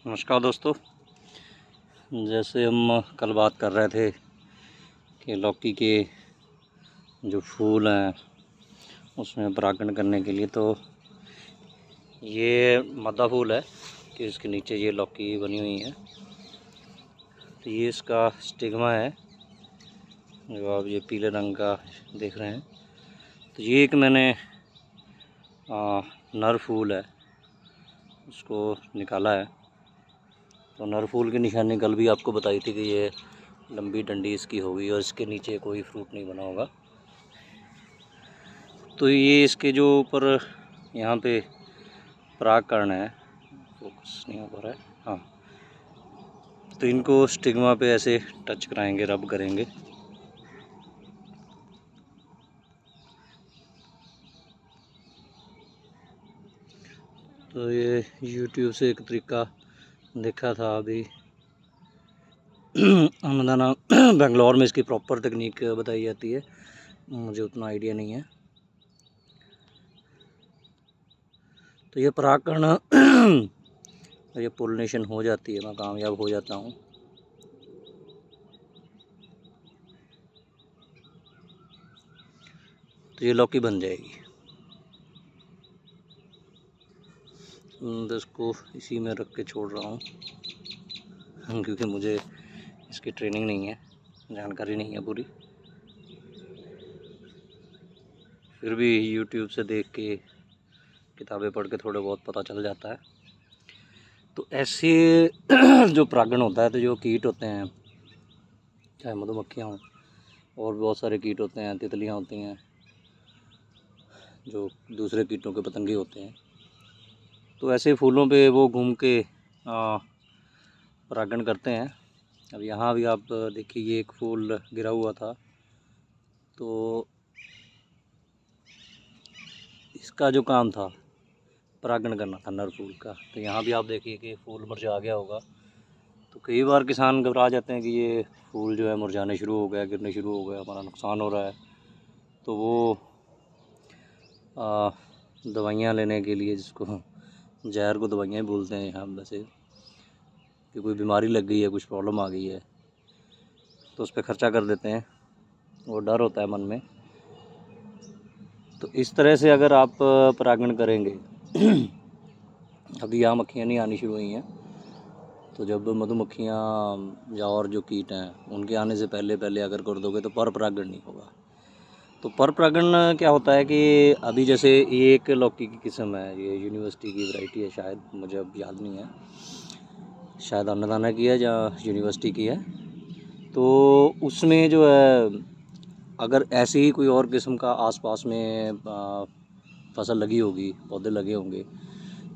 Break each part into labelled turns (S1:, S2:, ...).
S1: नमस्कार दोस्तों। जैसे हम कल बात कर रहे थे कि लौकी के जो फूल हैं उसमें परागण करने के लिए, तो ये मादा फूल है कि इसके नीचे ये लौकी बनी हुई है। तो ये इसका स्टिग्मा है जो आप ये पीले रंग का देख रहे हैं। तो ये एक मैंने नर फूल है उसको निकाला है। तो नर फूल की निशानी कल भी आपको बताई थी कि ये लंबी डंडी इसकी होगी और इसके नीचे कोई फ्रूट नहीं बना होगा। तो ये इसके जो ऊपर यहाँ पे परागकण है, फोकस नहीं हो पा रहा है, हाँ, तो इनको स्टिग्मा पे ऐसे टच कराएंगे, रब करेंगे। तो ये YouTube से एक तरीका देखा था अभी अन्नदाना बेंगलोर में इसकी प्रॉपर तकनीक बताई जाती है, मुझे उतना आइडिया नहीं है। तो ये परागकण ये पोलिनेशन हो जाती है, मैं कामयाब हो जाता हूँ। तो ये लौकी बन जाएगी। तो इसको इसी में रख के छोड़ रहा हूँ क्योंकि मुझे इसकी ट्रेनिंग नहीं है, जानकारी नहीं है पूरी। फिर भी YouTube से देख के, किताबें पढ़ के थोड़ा बहुत पता चल जाता है। तो ऐसे जो परागण होता है, तो जो कीट होते हैं, चाहे मधुमक्खियाँ हों और बहुत सारे कीट होते हैं, तितलियाँ होती हैं, जो दूसरे कीटों के पतंगे होते हैं, तो ऐसे फूलों पे वो घूम के परागण करते हैं। अब यहाँ भी आप देखिए, ये एक फूल गिरा हुआ था, तो इसका जो काम था परागण करना था नर फूल का। तो यहाँ भी आप देखिए कि फूल मुरझा गया होगा। तो कई बार किसान घबरा जाते हैं कि ये फूल जो है मुरझाने शुरू हो गया, गिरने शुरू हो गया, हमारा नुकसान हो रहा है। तो वो दवाइयाँ लेने के लिए, जिसको जहर को दवाइयाँ ही बोलते हैं यहाँ वैसे, कि कोई बीमारी लग गई है, कुछ प्रॉब्लम आ गई है, तो उस पर ख़र्चा कर देते हैं। वो डर होता है मन में। तो इस तरह से अगर आप परागण करेंगे अभी यहाँ मक्खियाँ नहीं आनी शुरू हुई हैं, तो जब मधुमक्खियाँ या और जो कीट हैं उनके आने से पहले पहले अगर कर दोगे तो पर परागण नहीं होगा। तो पर परागण क्या होता है कि अभी जैसे ये एक लौकी की किस्म है, ये यूनिवर्सिटी की वैरायटी है, शायद मुझे अब याद नहीं है, शायद अन्नदाना की है या यूनिवर्सिटी की है। तो उसमें जो है, अगर ऐसी ही कोई और किस्म का आसपास में फसल लगी होगी, पौधे लगे होंगे,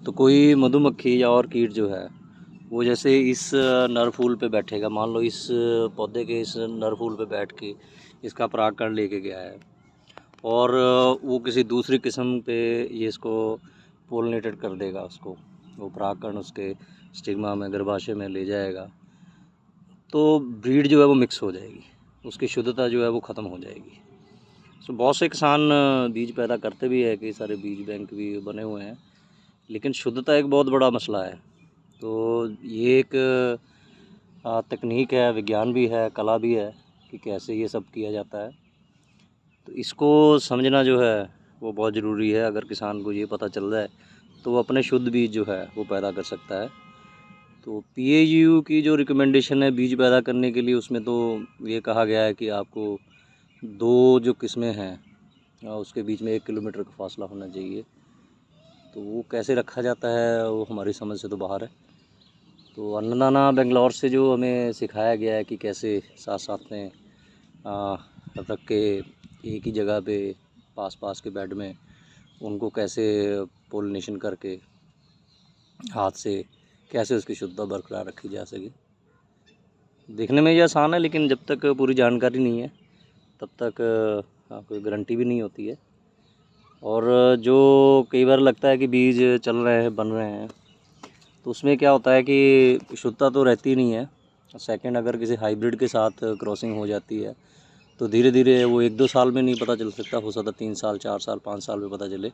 S1: तो कोई मधुमक्खी या और कीट जो है वो जैसे इस नर फूल पे बैठेगा, मान लो इस पौधे के इस नर फूल पे बैठ के इसका परागकण लेके गया है, और वो किसी दूसरी किस्म पे ये इसको पोलिनेटेड कर देगा, उसको वो परागकण उसके स्टिग्मा में, गर्भाशय में ले जाएगा, तो ब्रीड जो है वो मिक्स हो जाएगी, उसकी शुद्धता जो है वो ख़त्म हो जाएगी। तो बहुत से किसान बीज पैदा करते भी है, कई सारे बीज बैंक भी बने हुए हैं, लेकिन शुद्धता एक बहुत बड़ा मसला है। तो ये एक तकनीक है, विज्ञान भी है, कला भी है कि कैसे ये सब किया जाता है। तो इसको समझना जो है वो बहुत ज़रूरी है। अगर किसान को ये पता चल जाए तो वो अपने शुद्ध बीज जो है वो पैदा कर सकता है। तो PAGU की जो रिकमेंडेशन है बीज पैदा करने के लिए, उसमें तो ये कहा गया है कि आपको 2 जो किस्में हैं उसके बीच में 1 किलोमीटर का फासला होना चाहिए। तो वो कैसे रखा जाता है वो हमारी समझ से तो बाहर है। तो अन्नदाना बेंगलोर से जो हमें सिखाया गया है कि कैसे साथ साथ में रख के एक ही जगह पे पास पास के बेड में उनको कैसे पोलिनेशन करके हाथ से कैसे उसकी शुद्धता बरकरार रखी जा सके। देखने में ये आसान है, लेकिन जब तक पूरी जानकारी नहीं है तब तक कोई गारंटी भी नहीं होती है। और जो कई बार लगता है कि बीज चल रहे हैं, बन रहे हैं, तो उसमें क्या होता है कि शुद्धता तो रहती नहीं है। सेकंड, अगर किसी हाइब्रिड के साथ क्रॉसिंग हो जाती है तो धीरे धीरे वो 1-2 साल में नहीं पता चल सकता, हो सकता 3 साल, 4 साल, 5 साल में पता चले।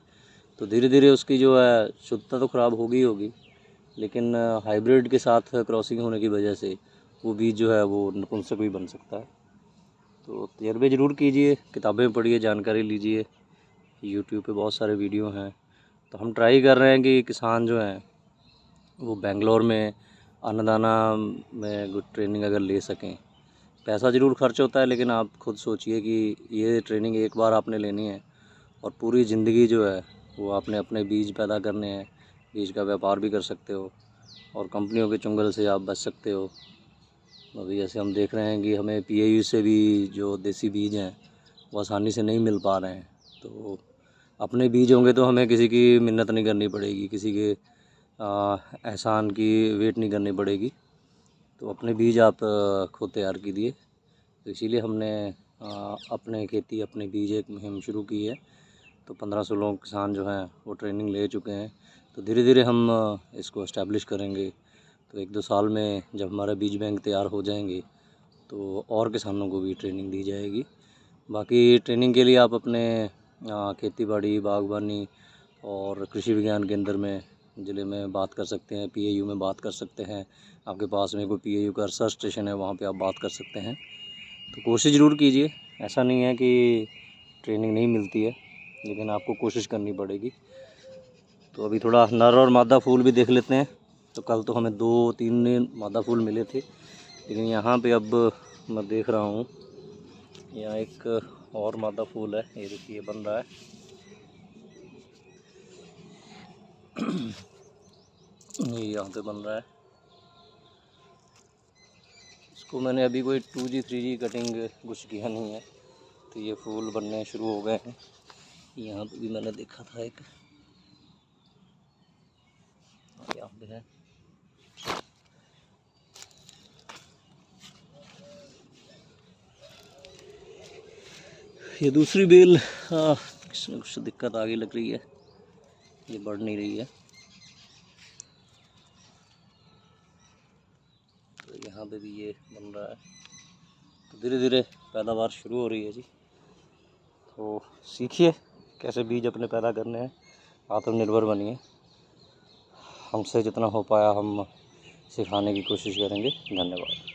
S1: तो धीरे धीरे उसकी जो है शुद्धता तो ख़राब होगी ही होगी। लेकिन हाइब्रिड के साथ क्रॉसिंग होने की वजह से वो बीज जो है वो नपुंसक भी बन सकता है। तो तजर्बे ज़रूर कीजिए, किताबें पढ़िए, जानकारी लीजिए, यूट्यूब पे बहुत सारे वीडियो हैं। तो हम ट्राई कर रहे हैं कि किसान जो हैं वो बेंगलोर में अन्नदाना में गुड ट्रेनिंग अगर ले सकें। पैसा ज़रूर खर्च होता है, लेकिन आप खुद सोचिए कि ये ट्रेनिंग एक बार आपने लेनी है और पूरी ज़िंदगी जो है वो आपने अपने बीज पैदा करने हैं। बीज का व्यापार भी कर सकते हो और कंपनियों के चुंगल से आप बच सकते हो। अभी जैसे हम देख रहे हैं कि हमें PAU से भी जो देसी बीज हैं वो आसानी से नहीं मिल पा रहे हैं। तो अपने बीज होंगे तो हमें किसी की मिन्नत नहीं करनी पड़ेगी, किसी के एहसान की वेट नहीं करनी पड़ेगी। तो अपने बीज आप खुद तैयार कीजिए। तो इसीलिए हमने अपने खेती अपने बीज एक मुहिम शुरू की है। तो 15-16 किसान जो हैं वो ट्रेनिंग ले चुके हैं। तो धीरे धीरे हम इसको इस्टेब्लिश करेंगे। तो 1-2 साल में जब हमारा बीज बैंक तैयार हो जाएंगे तो और किसानों को भी ट्रेनिंग दी जाएगी। बाकी ट्रेनिंग के लिए आप अपने खेती बाड़ी, बागवानी और कृषि विज्ञान केंद्र में ज़िले में बात कर सकते हैं, PAU में बात कर सकते हैं। आपके पास में कोई PAU का रिसर्च स्टेशन है, वहाँ पे आप बात कर सकते हैं। तो कोशिश ज़रूर कीजिए। ऐसा नहीं है कि ट्रेनिंग नहीं मिलती है, लेकिन आपको कोशिश करनी पड़ेगी। तो अभी थोड़ा नर और मादा फूल भी देख लेते हैं। तो कल तो हमें 2-3 मादा फूल मिले थे, लेकिन यहाँ पे अब मैं देख रहा हूँ यहाँ एक और मादा फूल है। ये देखिए बन रहा है। ये यहाँ पे बन रहा है। इसको मैंने अभी कोई 2G 3G कटिंग कुछ किया नहीं है, तो ये फूल बनने शुरू हो गए हैं। यहाँ पे भी मैंने देखा था एक, यहाँ पे है। ये दूसरी बेल इसमें कुछ दिक्कत आगे लग रही है, ये बढ़ नहीं रही है। तो यहाँ पे भी ये बन रहा है। तो धीरे धीरे पैदावार शुरू हो रही है जी। तो सीखिए कैसे बीज अपने पैदा करने हैं, आत्मनिर्भर बनिए। हमसे जितना हो पाया हम सिखाने की कोशिश करेंगे। धन्यवाद।